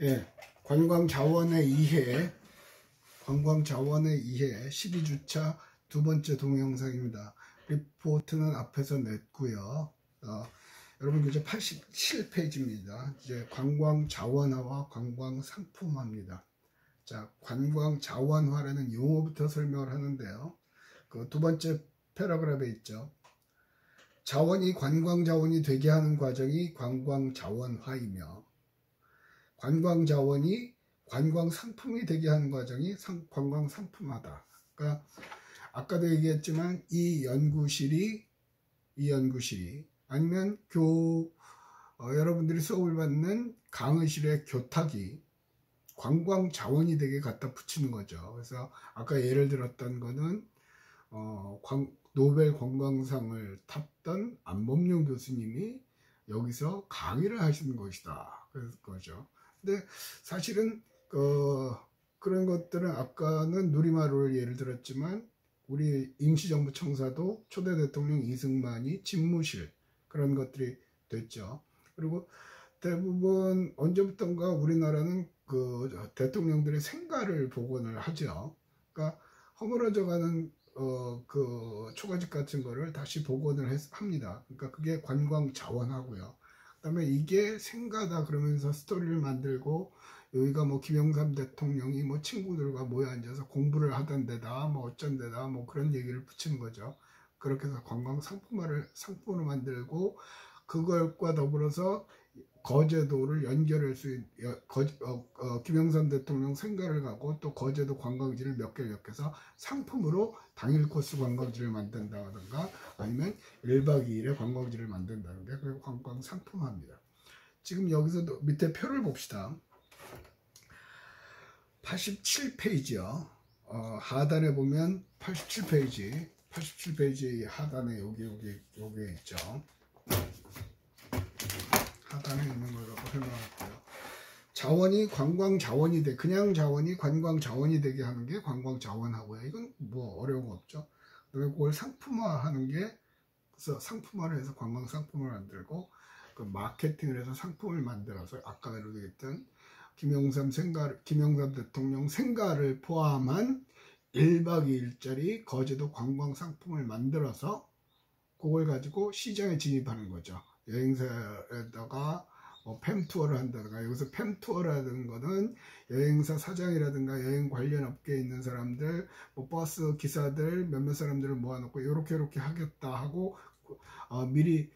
예, 관광자원의 이해, 관광자원의 이해 12주차 두 번째 동영상입니다. 리포트는 앞에서 냈고요. 여러분 이제 87페이지입니다. 이제 관광자원화와 관광상품화입니다. 자, 관광자원화라는 용어부터 설명을 하는데요. 그 두 번째 패러그래프에 있죠. 자원이 관광자원이 되게 하는 과정이 관광자원화이며 관광자원이 관광상품이 되게 하는 과정이 관광상품화다. 그러니까 아까도 얘기했지만 이 연구실이 아니면 여러분들이 수업을 받는 강의실의 교탁이 관광자원이 되게 갖다 붙이는 거죠. 그래서 아까 예를 들었던 거는 노벨 관광상을 탔던 안범용 교수님이 여기서 강의를 하시는 것이다. 그거죠. 근데 사실은 그런 것들은 아까는 누리마루를 예를 들었지만 우리 임시정부 청사도 초대 대통령 이승만이 집무실 그런 것들이 됐죠. 그리고 대부분 언제부턴가 우리나라는 그 대통령들의 생가를 복원을 하죠. 그러니까 허물어져가는 그 초가집 같은 거를 다시 복원을 합니다. 그러니까 그게 관광자원하고요. 그다음에 이게 생가다 그러면서 스토리를 만들고 여기가 뭐 김영삼 대통령이 뭐 친구들과 모여 앉아서 공부를 하던 데다 뭐 어쩐 데다 뭐 그런 얘기를 붙이는 거죠. 그렇게 해서 관광 상품으로 만들고 그것과 더불어서 거제도를 연결할 수 있는 김영삼 대통령 생가를 가고 또 거제도 관광지를 몇 개 엮여서 상품으로 당일 코스 관광지를 만든다든가 아니면 1박 2일의 관광지를 만든다는 게 그리고 관광 상품화입니다. 지금 여기서 밑에 표를 봅시다. 87페이지요. 하단에 보면 87페이지 하단에 여기 있죠. 하단에 있는 걸 갖고 설명할게요. 자원이 관광자원이 그냥 자원이 관광자원이 되게 하는 게 관광자원하고요. 이건 뭐 어려운 거 없죠. 그다음에 그걸 상품화하는 게 그래서 상품화를 해서 관광상품을 만들고 그 마케팅을 해서 상품을 만들어서 아까 얘기했던 김영삼 대통령 생가를 포함한 1박 2일짜리 거제도 관광상품을 만들어서 그걸 가지고 시장에 진입하는 거죠. 여행사에다가 팸투어를 한다든가 여기서 팸투어라는 거는 여행사 사장이라든가 여행 관련 업계에 있는 사람들 뭐 버스 기사들 몇몇 사람들을 모아놓고 이렇게 하겠다 하고 미리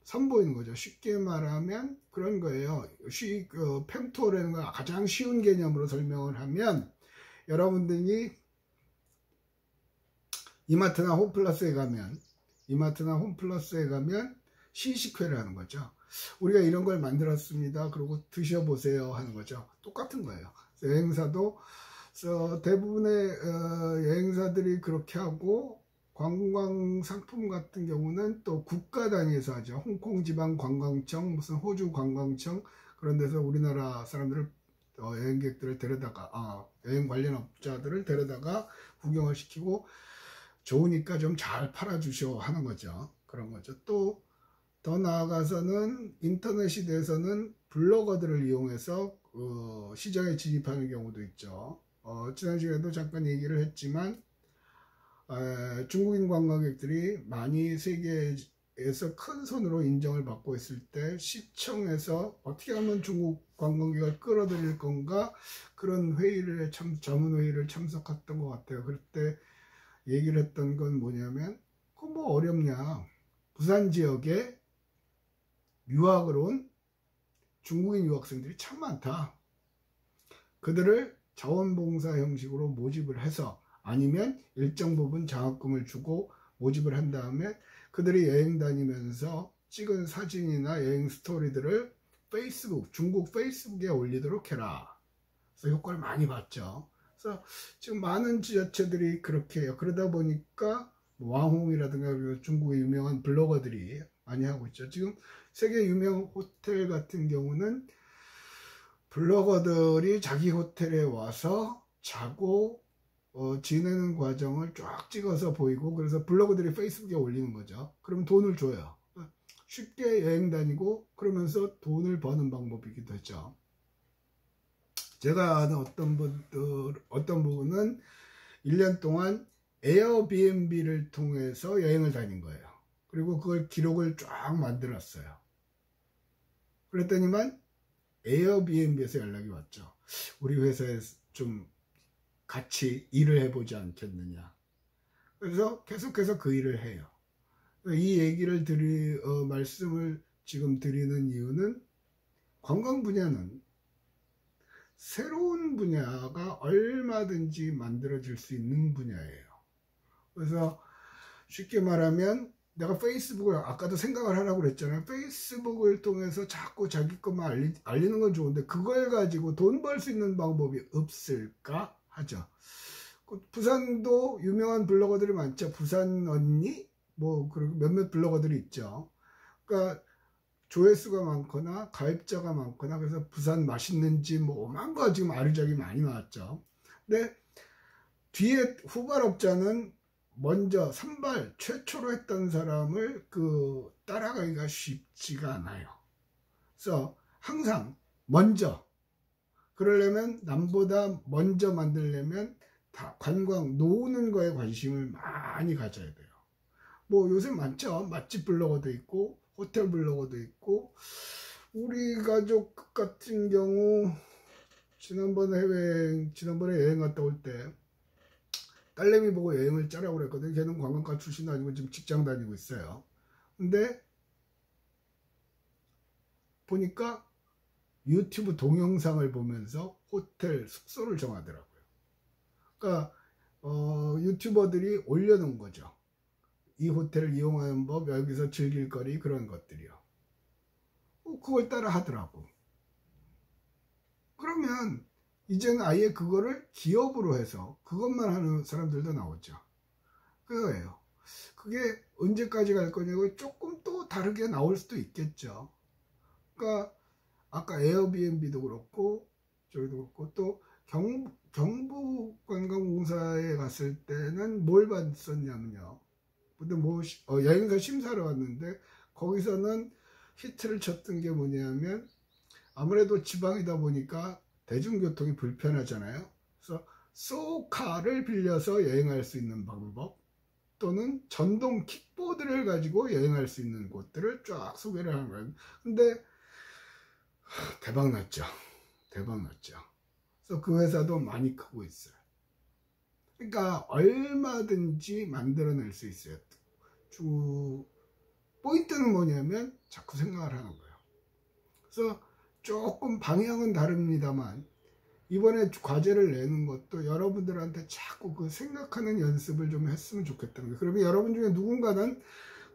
선보이는 거죠. 쉽게 말하면 그런 거예요. 팸투어라는 거 가장 쉬운 개념으로 설명을 하면 여러분들이 이마트나 홈플러스에 가면 시식회를 하는 거죠. 우리가 이런 걸 만들었습니다. 그리고 드셔보세요 하는 거죠. 똑같은 거예요. 여행사도 대부분의 여행사들이 그렇게 하고 관광 상품 같은 경우는 또 국가 단위에서 하죠. 홍콩 지방 관광청, 무슨 호주 관광청 그런 데서 우리나라 사람들을 여행객들을 데려다가 여행 관련 업자들을 데려다가 구경을 시키고 좋으니까 좀 잘 팔아주셔 하는 거죠. 그런 거죠. 또 더 나아가서는 인터넷 시대에서는 블로거들을 이용해서 시장에 진입하는 경우도 있죠. 지난 시간에도 잠깐 얘기를 했지만 중국인 관광객들이 많이 세계에서 큰 손으로 인정을 받고 있을 때 시청에서 어떻게 하면 중국 관광객을 끌어들일 건가 그런 전문 회의를 참석했던 것 같아요. 그때 얘기를 했던 건 뭐냐면 그거 뭐 어렵냐. 부산 지역에 유학을 온 중국인 유학생들이 참 많다. 그들을 자원봉사 형식으로 모집을 해서 아니면 일정 부분 장학금을 주고 모집을 한 다음에 그들이 여행 다니면서 찍은 사진이나 여행 스토리들을 중국 페이스북에 올리도록 해라. 그래서 효과를 많이 봤죠. 그래서 지금 많은 지자체들이 그렇게 해요. 그러다 보니까 왕홍이라든가 중국의 유명한 블로거들이 많이 하고 있죠. 지금 세계 유명 호텔 같은 경우는 블로거들이 자기 호텔에 와서 자고 지내는 과정을 쫙 찍어서 보이고 그래서 블로거들이 페이스북에 올리는 거죠. 그러면 돈을 줘요. 쉽게 여행 다니고 그러면서 돈을 버는 방법이기도 했죠. 제가 아는 어떤 분은 1년 동안 에어비앤비를 통해서 여행을 다닌 거예요. 그리고 그걸 기록을 쫙 만들었어요. 그랬더니만 에어비앤비에서 연락이 왔죠. 우리 회사에 좀 같이 일을 해보지 않겠느냐. 그래서 계속해서 그 일을 해요. 이 얘기를 말씀을 지금 드리는 이유는 관광 분야는 새로운 분야가 얼마든지 만들어질 수 있는 분야예요. 그래서 쉽게 말하면 내가 페이스북을 아까도 생각을 하라고 그랬잖아요. 페이스북을 통해서 자꾸 자기 것만 알리는 건 좋은데 그걸 가지고 돈 벌 수 있는 방법이 없을까 하죠. 부산도 유명한 블로거들이 많죠. 부산 언니 뭐 그리고 몇몇 블로거들이 있죠. 그러니까 조회수가 많거나 가입자가 많거나 그래서 부산 맛있는 집 뭐 오만 거 지금 아류작이 많이 나왔죠. 근데 뒤에 후발업자는 먼저 선발 최초로 했던 사람을 따라가기가 쉽지가 않아요. 그래서 항상 먼저 그러려면 남보다 먼저 만들려면 다 관광 노는 거에 관심을 많이 가져야 돼요. 뭐 요새 많죠. 맛집 블로거도 있고 호텔 블로거도 있고 우리 가족 같은 경우 지난번에 여행 갔다 올 때 딸내미 보고 여행을 짜라고 그랬거든요. 걔는 관광과 출신도 아니고 지금 직장 다니고 있어요. 근데 보니까 유튜브 동영상을 보면서 호텔 숙소를 정하더라고요. 그러니까 유튜버들이 올려놓은 거죠. 이 호텔을 이용하는 법, 여기서 즐길 거리 그런 것들이요. 그걸 따라 하더라고. 그러면 이제는 아예 그거를 기업으로 해서 그것만 하는 사람들도 나오죠. 그거예요. 그게 언제까지 갈 거냐고 조금 또 다르게 나올 수도 있겠죠. 그러니까 아까 에어비앤비도 그렇고 저기도 그렇고 또 경북관광공사에 갔을 때는 뭘 봤었냐면요. 근데 뭐 여행사 심사를 왔는데 거기서는 히트를 쳤던 게 뭐냐면 아무래도 지방이다 보니까 대중교통이 불편하잖아요. 그래서 소카를 빌려서 여행할 수 있는 방법 또는 전동 킥보드를 가지고 여행할 수 있는 곳들을 쫙 소개를 하는 거예요. 근데 대박 났죠. 그래서 그 회사도 많이 크고 있어요. 그러니까 얼마든지 만들어낼 수 있어요. 포인트는 뭐냐면 자꾸 생각을 하는 거예요. 그래서 조금 방향은 다릅니다만 이번에 과제를 내는 것도 여러분들한테 자꾸 그 생각하는 연습을 좀 했으면 좋겠다는 거예요. 그러면 여러분 중에 누군가는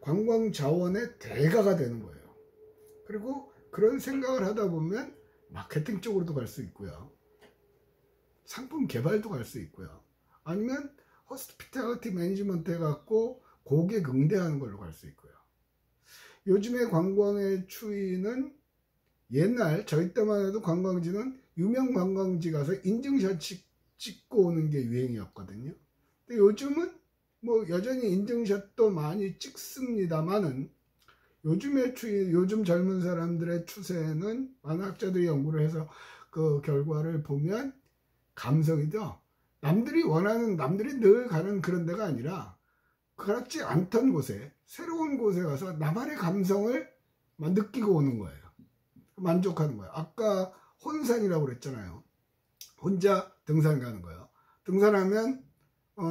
관광자원의 대가가 되는 거예요. 그리고 그런 생각을 하다 보면 마케팅 쪽으로도 갈 수 있고요. 상품 개발도 갈 수 있고요. 아니면 호스피탈리티 매니지먼트 해갖고 고객 응대하는 걸로 갈 수 있고요. 요즘에 관광의 추이는 옛날 저희 때만 해도 관광지는 유명 관광지 가서 인증샷 찍고 오는 게 유행이었거든요. 근데 요즘은 뭐 여전히 인증샷도 많이 찍습니다만은 요즘의 추이, 요즘 젊은 사람들의 추세는 많은 학자들이 연구를 해서 그 결과를 보면 감성이죠. 남들이 늘 가는 그런 데가 아니라 그렇지 않던 곳에 새로운 곳에 가서 나만의 감성을 느끼고 오는 거예요. 만족하는 거예요. 아까 혼산이라고 그랬잖아요. 혼자 등산 가는 거예요. 등산하면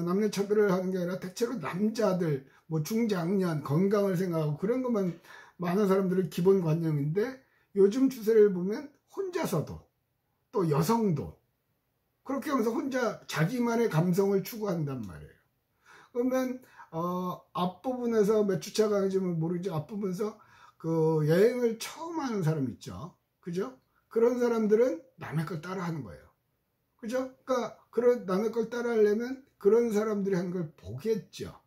남녀 차별을 하는 게 아니라 대체로 남자들 뭐 중장년 건강을 생각하고 그런 것만 많은 사람들의 기본 관념인데 요즘 추세를 보면 혼자서도 또 여성도 그렇게 하면서 혼자 자기만의 감성을 추구한단 말이에요. 그러면 앞부분에서 몇 주차 가는지는 모르지 앞부분에서 그 여행을 처음 하는 사람 있죠. 그죠? 그런 사람들은 남의 걸 따라 하는 거예요. 그죠? 그러니까 그런 남의 걸 따라 하려면 그런 사람들이 하는 걸 보겠죠.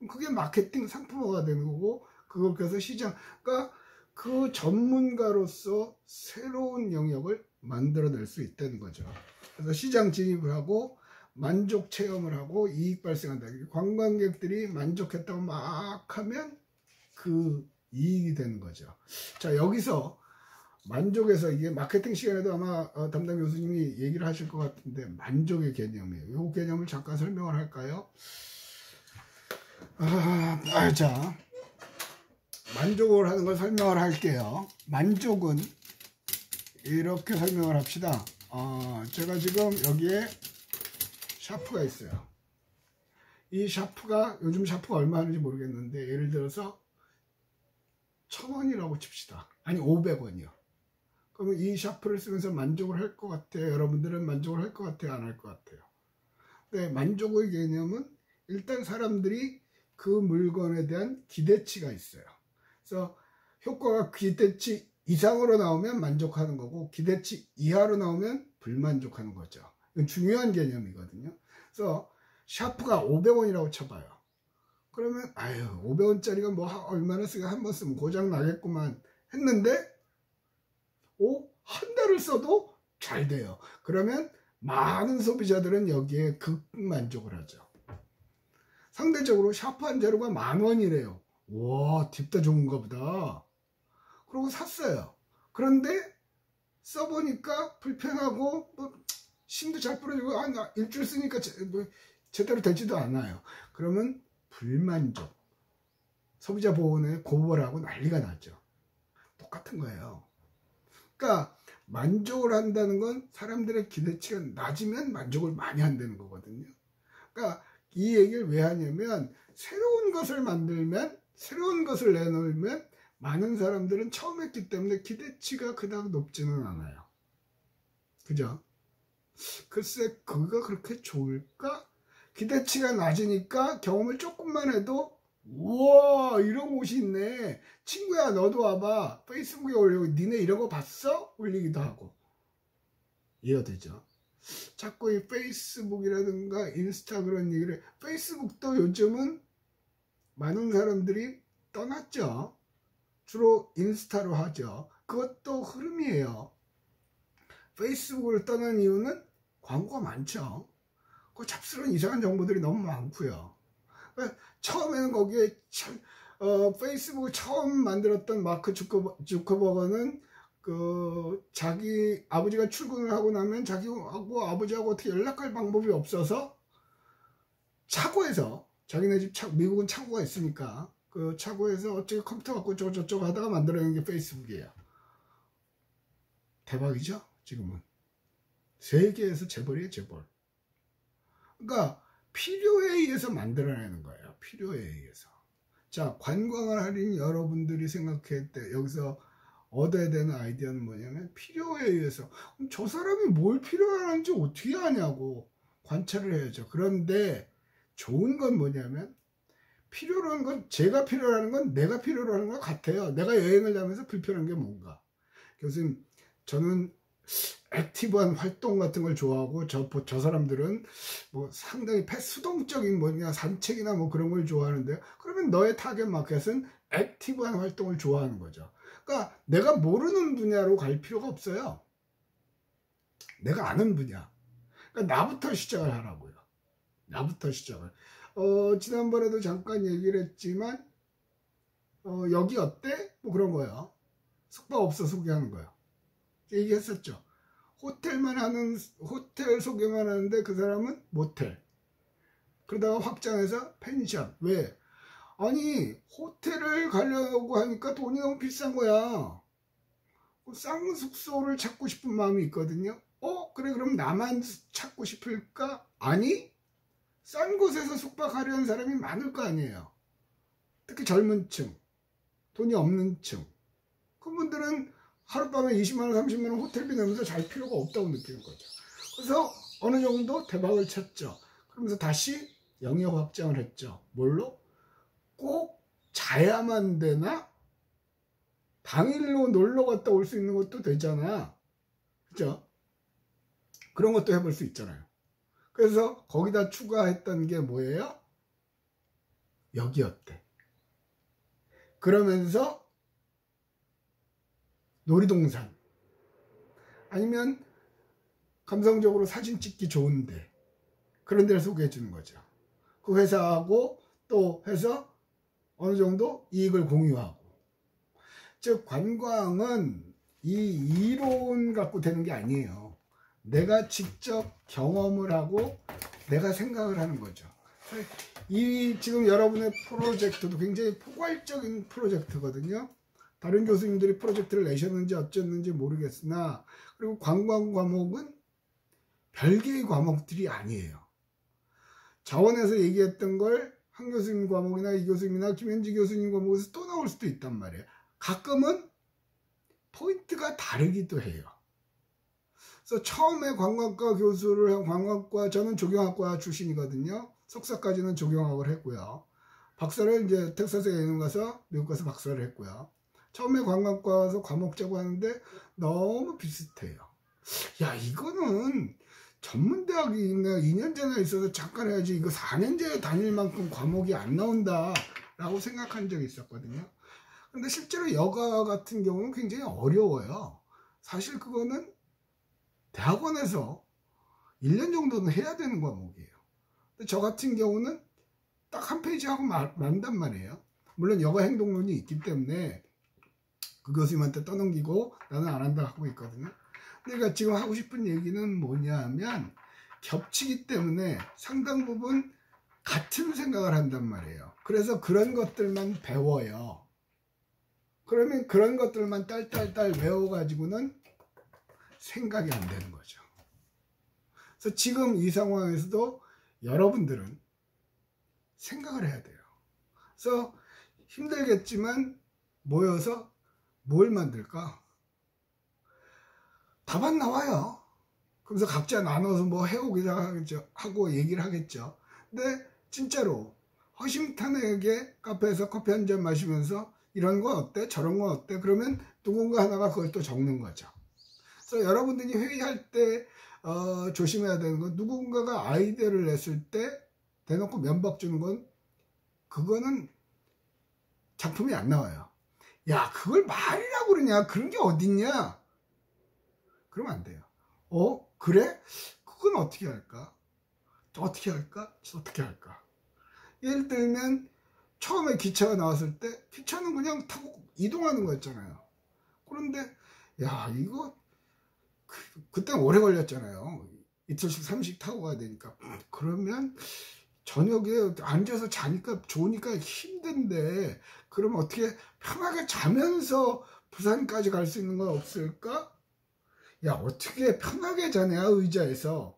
그게 마케팅 상품화가 되는 거고 그걸 그래서 시장 그러니까 그 전문가로서 새로운 영역을 만들어낼 수 있다는 거죠. 그래서 시장 진입을 하고 만족 체험을 하고 이익 발생한다. 관광객들이 만족했다고 막 하면 그 이익이 되는 거죠. 자, 여기서 만족에서 이게 마케팅 시간에도 아마 담당 교수님이 얘기를 하실 것 같은데 만족의 개념이에요. 이 개념을 잠깐 설명을 할까요? 자, 만족을 하는 걸 설명을 할게요. 만족은 이렇게 설명을 합시다. 제가 지금 여기에 샤프가 있어요. 이 샤프가 요즘 샤프가 얼마 하는지 모르겠는데 예를 들어서 1,000원이라고 칩시다. 아니 500원이요. 그러면 이 샤프를 쓰면서 만족을 할 것 같아요? 여러분들은 만족을 할 것 같아요? 안 할 것 같아요? 네, 만족의 개념은 일단 사람들이 그 물건에 대한 기대치가 있어요. 그래서 효과가 기대치 이상으로 나오면 만족하는 거고 기대치 이하로 나오면 불만족하는 거죠. 이건 중요한 개념이거든요. 그래서 샤프가 500원이라고 쳐봐요. 그러면 500원짜리가 뭐 얼마나 쓰게 한 번 쓰면 고장 나겠구만 했는데 한 달을 써도 잘 돼요. 그러면 많은 소비자들은 여기에 극만족을 하죠. 상대적으로 샤프 한 자루가 10,000원이래요. 와, 딥다 좋은가 보다. 그러고 샀어요. 그런데 써보니까 불편하고 심도 잘 부러지고 나 일주일 쓰니까 제대로 되지도 않아요. 그러면 불만족. 소비자 보호원에 고발을 하고 난리가 나죠. 똑같은 거예요. 그러니까 만족을 한다는 건 사람들의 기대치가 낮으면 만족을 많이 한다는 거거든요. 그러니까 이 얘기를 왜 하냐면 새로운 것을 만들면 새로운 것을 내놓으면 많은 사람들은 처음 했기 때문에 기대치가 그닥 높지는 않아요. 그죠? 글쎄 그거 그렇게 좋을까? 기대치가 낮으니까 경험을 조금만 해도 우와 이런 옷이 있네, 친구야 너도 와봐, 페이스북에 올리고 니네 이런 거 봤어? 올리기도 하고. 이해가 되죠? 자꾸 이 페이스북이라든가 인스타 그런 얘기를, 페이스북도 요즘은 많은 사람들이 떠났죠. 주로 인스타로 하죠. 그것도 흐름이에요. 페이스북을 떠난 이유는 광고가 많죠. 그 잡스러운 이상한 정보들이 너무 많고요. 그러니까 처음에는 거기에 페이스북을 처음 만들었던 마크 주커버거는 자기 아버지가 출근을 하고 나면 자기하고 아버지하고 어떻게 연락할 방법이 없어서 차고에서, 자기네 집 미국은 차고가 있으니까 그 차고에서 어떻게 컴퓨터 갖고 저쪽 하다가 만들어낸 게 페이스북이에요. 대박이죠? 지금은 세계에서 재벌이에요, 재벌. 그러니까 필요에 의해서 만들어내는 거예요. 필요에 의해서. 자, 관광을 하린 여러분들이 생각할 때 여기서 얻어야 되는 아이디어는 뭐냐면 필요에 의해서. 그럼 저 사람이 뭘 필요하는지 어떻게 아냐고 관찰을 해야죠. 그런데 좋은 건 뭐냐면 필요로 건, 제가 필요로 건 내가 필요로 하는 것 같아요. 내가 여행을 가면서 불편한 게 뭔가. 교수님, 저는 액티브한 활동 같은 걸 좋아하고 저 사람들은 뭐 상당히 수동적인 뭐냐 산책이나 뭐 그런 걸 좋아하는데요. 그러면 너의 타겟 마켓은 액티브한 활동을 좋아하는 거죠. 그러니까 내가 모르는 분야로 갈 필요가 없어요. 내가 아는 분야. 그러니까 나부터 시작을 하라고요. 나부터 시작을. 지난번에도 잠깐 얘기를 했지만 여기 어때? 뭐 그런 거예요. 숙박업소 소개하는 거예요. 얘기했었죠. 호텔 소개만 하는데 그 사람은 모텔. 그러다가 확장해서 펜션. 왜? 아니 호텔을 가려고 하니까 돈이 너무 비싼 거야. 싼 숙소를 찾고 싶은 마음이 있거든요. 그래 그럼 나만 찾고 싶을까? 아니 싼 곳에서 숙박하려는 사람이 많을 거 아니에요. 특히 젊은 층, 돈이 없는 층. 그분들은 하룻밤에 20만원 30만원 호텔비 내면서 잘 필요가 없다고 느끼는 거죠. 그래서 어느 정도 대박을 쳤죠. 그러면서 다시 영역 확장을 했죠. 뭘로? 꼭 자야만 되나? 당일로 놀러 갔다 올 수 있는 것도 되잖아. 그죠? 그런 것도 해볼 수 있잖아요. 그래서 거기다 추가했던 게 뭐예요? 여기 어때? 그러면서 놀이동산 아니면 감성적으로 사진 찍기 좋은데 그런 데를 소개해 주는 거죠. 그 회사하고 또 해서 어느 정도 이익을 공유하고. 즉 관광은 이 이론 갖고 되는 게 아니에요. 내가 직접 경험을 하고 내가 생각을 하는 거죠. 이 지금 여러분의 프로젝트도 굉장히 포괄적인 프로젝트거든요. 다른 교수님들이 프로젝트를 내셨는지 어쨌는지 모르겠으나, 그리고 관광 과목은 별개의 과목들이 아니에요. 자원에서 얘기했던 걸 한 교수님 과목이나 이 교수님이나 김현지 교수님 과목에서 또 나올 수도 있단 말이에요. 가끔은 포인트가 다르기도 해요. 그래서 처음에 관광과 교수를 한 관광과, 저는 조경학과 출신이거든요. 석사까지는 조경학을 했고요. 박사를 이제 텍사스 A&M 가서 미국 가서 박사를 했고요. 처음에 관광과 와서 과목 짜고 하는데 너무 비슷해요. 야, 이거는 전문대학이 2년제나 있어서 잠깐 해야지 이거 4년제 다닐 만큼 과목이 안 나온다 라고 생각한 적이 있었거든요. 근데 실제로 여가 같은 경우는 굉장히 어려워요. 사실 그거는 대학원에서 1년 정도는 해야 되는 과목이에요. 근데 저 같은 경우는 딱 한 페이지 하고 만단 말이에요. 물론 여가 행동론이 있기 때문에 그 교수님한테 떠넘기고 나는 안 한다 하고 있거든요. 그러니까 지금 하고 싶은 얘기는 뭐냐 하면, 겹치기 때문에 상당 부분 같은 생각을 한단 말이에요. 그래서 그런 것들만 배워요. 그러면 그런 것들만 딸딸딸 외워가지고는 생각이 안 되는 거죠. 그래서 지금 이 상황에서도 여러분들은 생각을 해야 돼요. 그래서 힘들겠지만 모여서 뭘 만들까? 답안 나와요. 그래서 각자 나눠서 뭐 해오기도 하고 얘기를 하겠죠. 근데 진짜로 허심탄회하게 카페에서 커피 한 잔 마시면서 이런 건 어때? 저런 건 어때? 그러면 누군가 하나가 그걸 또 적는 거죠. 그래서 여러분들이 회의할 때 조심해야 되는 건, 누군가가 아이디어를 냈을 때 대놓고 면박 주는 건, 그거는 작품이 안 나와요. 야, 그걸 말이라고 그러냐? 그런 게 어딨냐? 그러면 안 돼요. 그래? 그건 어떻게 할까? 어떻게 할까? 어떻게 할까? 예를 들면 처음에 기차가 나왔을 때 기차는 그냥 타고 이동하는 거였잖아요. 그런데 야, 이거 그때 오래 걸렸잖아요. 이틀씩 3씩 타고 가야 되니까. 그러면 저녁에 앉아서 자니까 좋으니까 힘든데, 그러면 어떻게 편하게 자면서 부산까지 갈 수 있는 건 없을까? 야, 어떻게 편하게 자냐, 의자에서.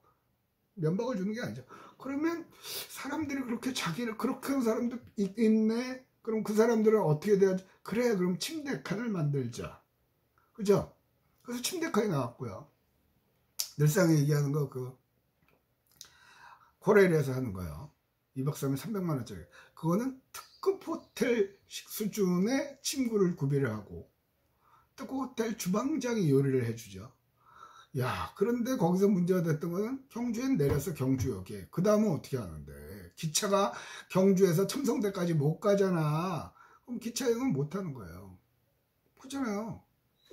면박을 주는 게 아니죠. 그러면 사람들이 그렇게 자기를 그렇게 하는 사람도 있네. 그럼 그 사람들은 어떻게 돼야지? 그래, 그럼 침대 칸을 만들자. 그죠? 그래서 침대 칸이 나왔고요. 늘상 얘기하는 거, 코레일에서 하는 거요. 2박 3일 300만 원짜리. 그거는 특급 호텔 수준의 침구를 구비를 하고, 특급 호텔 주방장이 요리를 해주죠. 야, 그런데 거기서 문제가 됐던 거는, 경주에 내려서 경주역에. 그 다음은 어떻게 하는데? 기차가 경주에서 첨성대까지 못 가잖아. 그럼 기차 여행은 못 하는 거예요. 그렇잖아요.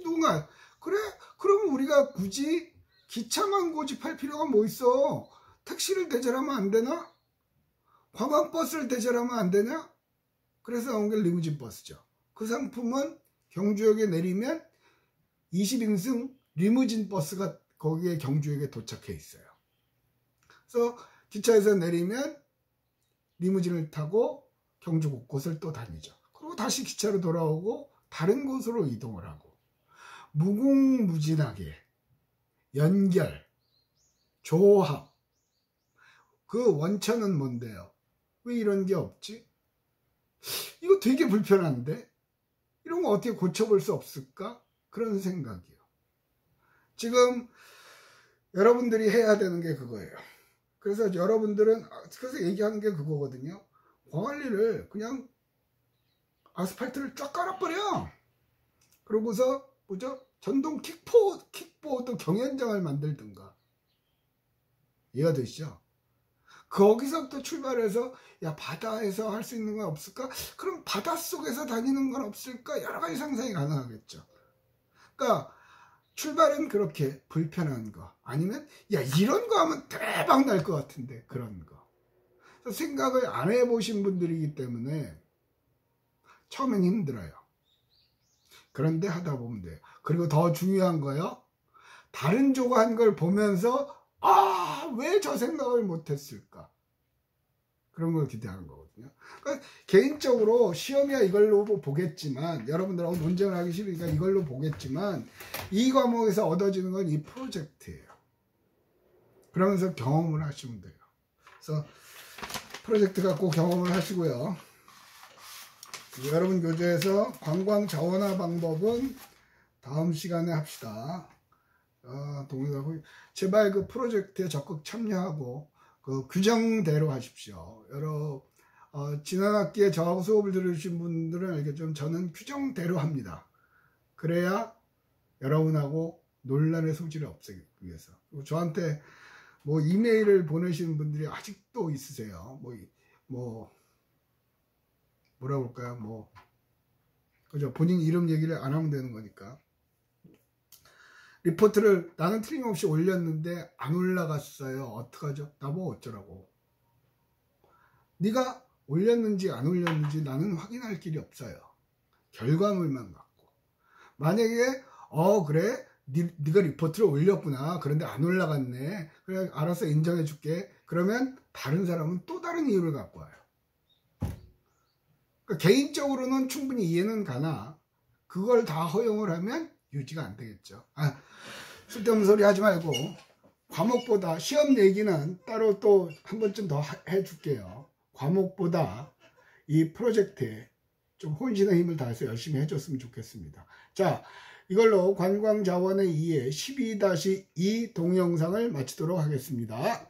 누군가, 그래? 그럼 우리가 굳이 기차만 고집할 필요가 뭐 있어? 택시를 대절하면 안 되나? 관광버스를 대절하면 안 되냐? 그래서 나온 게 리무진 버스죠. 그 상품은 경주역에 내리면 20인승 리무진 버스가 거기에 경주역에 도착해 있어요. 그래서 기차에서 내리면 리무진을 타고 경주 곳곳을 또 다니죠. 그리고 다시 기차로 돌아오고 다른 곳으로 이동을 하고, 무궁무진하게 연결, 조합. 그 원천은 뭔데요? 왜 이런 게 없지? 이거 되게 불편한데? 이런 거 어떻게 고쳐볼 수 없을까? 그런 생각이요. 지금 여러분들이 해야 되는 게 그거예요. 그래서 여러분들은, 그래서 얘기하는 게 그거거든요. 광안리를 그냥 아스팔트를 쫙 깔아버려. 그러고서 뭐죠? 전동 킥보드 경연장을 만들든가. 이해가 되시죠? 거기서부터 출발해서, 야, 바다에서 할 수 있는 건 없을까? 그럼 바닷속에서 다니는 건 없을까? 여러 가지 상상이 가능하겠죠. 그러니까 출발은 그렇게 불편한 거, 아니면 야, 이런 거 하면 대박 날 것 같은데, 그런 거. 생각을 안 해보신 분들이기 때문에 처음엔 힘들어요. 그런데 하다 보면 돼요. 그리고 더 중요한 거요. 다른 조가 한 걸 보면서 왜 저 생각을 못했을까? 그런 걸 기대하는 거거든요. 그러니까 개인적으로 시험이야 이걸로 보겠지만, 여러분들하고 논쟁을 하기 싫으니까 이걸로 보겠지만, 이 과목에서 얻어지는 건 이 프로젝트예요. 그러면서 경험을 하시면 돼요. 그래서 프로젝트 갖고 경험을 하시고요. 여러분 교재에서 관광 자원화 방법은 다음 시간에 합시다. 동의하고 제발 그 프로젝트에 적극 참여하고 그 규정대로 하십시오. 지난 학기에 저하고 수업을 들으신 분들은 알겠지만 저는 규정대로 합니다. 그래야 여러분하고 논란의 소지를 없애기 위해서. 저한테 뭐 이메일을 보내시는 분들이 아직도 있으세요. 뭐라 볼까요? 그죠? 본인 이름 얘기를 안 하면 되는 거니까. 리포트를 나는 틀림없이 올렸는데 안 올라갔어요. 어떡하죠? 나보고 어쩌라고. 네가 올렸는지 안 올렸는지 나는 확인할 길이 없어요. 결과물만 갖고. 만약에 그래? 네가 리포트를 올렸구나. 그런데 안 올라갔네. 그래, 알아서 인정해 줄게. 그러면 다른 사람은 또 다른 이유를 갖고 와요. 그러니까 개인적으로는 충분히 이해는 가나 그걸 다 허용을 하면 유지가 안 되겠죠. 쓸데없는 소리 하지 말고 과목보다 시험 얘기는 따로 또 한 번쯤 더 해줄게요. 과목보다 이 프로젝트에 좀 혼신의 힘을 다해서 열심히 해줬으면 좋겠습니다. 자, 이걸로 관광자원의 2의 12-2 동영상을 마치도록 하겠습니다.